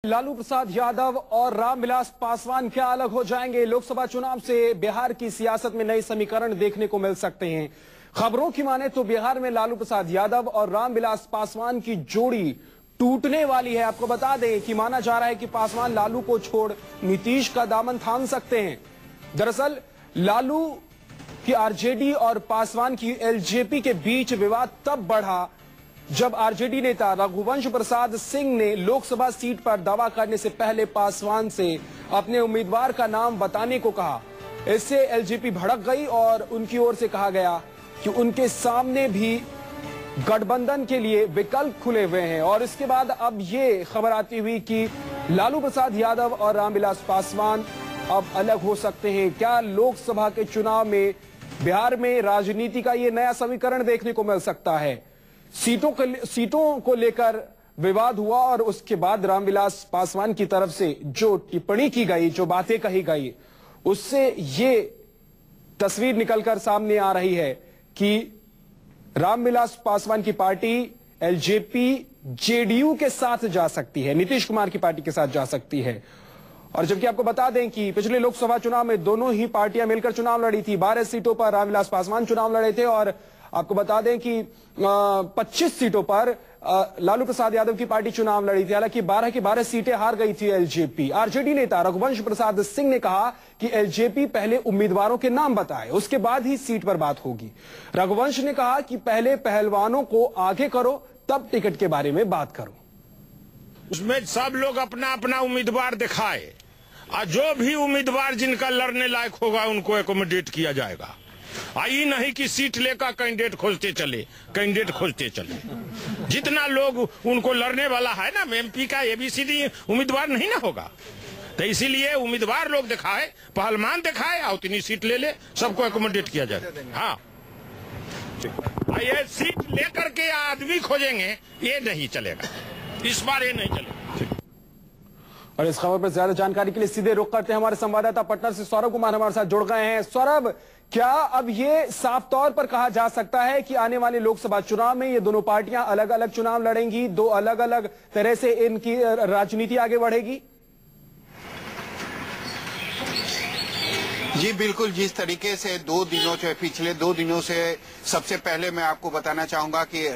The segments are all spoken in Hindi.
लालू प्रसाद यादव और रामविलास पासवान क्या अलग हो जाएंगे? लोकसभा चुनाव से बिहार की सियासत में नए समीकरण देखने को मिल सकते हैं। खबरों की माने तो बिहार में लालू प्रसाद यादव और रामविलास पासवान की जोड़ी टूटने वाली है। आपको बता दें कि माना जा रहा है कि पासवान लालू को छोड़ नीतीश का दामन थाम सकते हैं। दरअसल लालू की आरजेडी और पासवान की एलजेपी के बीच विवाद तब बढ़ा जब आरजेडी नेता रघुवंश प्रसाद सिंह ने लोकसभा सीट पर दावा करने से पहले पासवान से अपने उम्मीदवार का नाम बताने को कहा। इससे एलजेपी भड़क गई और उनकी ओर से कहा गया कि उनके सामने भी गठबंधन के लिए विकल्प खुले हुए हैं। और इसके बाद अब ये खबर आती हुई कि लालू प्रसाद यादव और रामविलास पासवान अब अलग हो सकते हैं। क्या लोकसभा के चुनाव में बिहार में राजनीति का ये नया समीकरण देखने को मिल सकता है? सीटों को लेकर विवाद हुआ और उसके बाद रामविलास पासवान की तरफ से जो टिप्पणी की गई, जो बातें कही गई, उससे ये तस्वीर निकलकर सामने आ रही है कि रामविलास पासवान की पार्टी एलजेपी जेडीयू के साथ जा सकती है, नीतीश कुमार की पार्टी के साथ जा सकती है। और जबकि आपको बता दें कि पिछले लोकसभा चुनाव में दोनों ही पार्टियां मिलकर चुनाव लड़ी थी। 12 सीटों पर रामविलास पासवान चुनाव लड़े थे और आपको बता दें कि 25 सीटों पर लालू प्रसाद यादव की पार्टी चुनाव लड़ी थी। हालांकि 12 की 12 सीटें हार गई थी एलजेपी। आरजेडी नेता रघुवंश प्रसाद सिंह ने कहा कि एलजेपी पहले उम्मीदवारों के नाम बताए, उसके बाद ही सीट पर बात होगी। रघुवंश ने कहा कि पहले पहलवानों को आगे करो, तब टिकट के बारे में बात करो। उसमें सब लोग अपना अपना उम्मीदवार दिखाए और जो भी उम्मीदवार जिनका लड़ने लायक होगा उनको एकोमोडेट किया जाएगा। आई नहीं कि सीट लेकर कैंडिडेट खोजते चले। जितना लोग उनको लड़ने वाला है ना, एमपी का एबीसीडी उम्मीदवार नहीं ना होगा, तो इसीलिए उम्मीदवार लोग दिखाए, पहलवान दिखाए और उतनी सीट ले सबको एकोमोडेट किया जाए। हाँ, ये सीट लेकर के आदमी खोजेंगे, ये नहीं चलेगा, इस बार ये नहीं चलेगा। और इस खबर पर ज्यादा जानकारी के लिए सीधे रुख करते हैं हमारे संवाददाता पटना से सौरभ कुमार हमारे साथ जुड़ गए हैं। सौरभ, क्या अब ये साफ तौर पर कहा जा सकता है कि आने वाले लोकसभा चुनाव में ये दोनों पार्टियां अलग अलग चुनाव लड़ेंगी, दो अलग अलग तरह से इनकी राजनीति आगे बढ़ेगी? जी बिल्कुल, जिस तरीके से पिछले 2 दिनों से सबसे पहले मैं आपको बताना चाहूंगा कि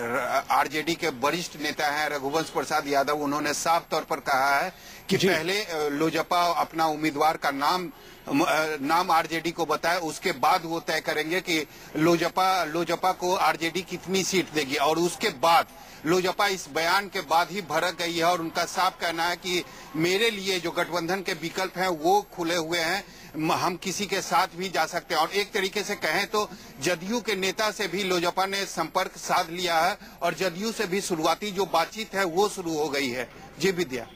आरजेडी के वरिष्ठ नेता हैं रघुवंश प्रसाद यादव, उन्होंने साफ तौर पर कहा है कि पहले लोजपा अपना उम्मीदवार का नाम आरजेडी को बताए, उसके बाद वो तय करेंगे कि लोजपा को आरजेडी कितनी सीट देगी। और उसके बाद लोजपा इस बयान के बाद ही भड़क गई है और उनका साफ कहना है कि मेरे लिए जो गठबंधन के विकल्प हैं वो खुले हुए हैं, हम किसी के साथ भी जा सकते हैं। और एक तरीके से कहें तो जदयू के नेता से भी लोजपा ने संपर्क साध लिया है और जदयू से भी शुरुआती जो बातचीत है वो शुरू हो गई है। जी विद्या।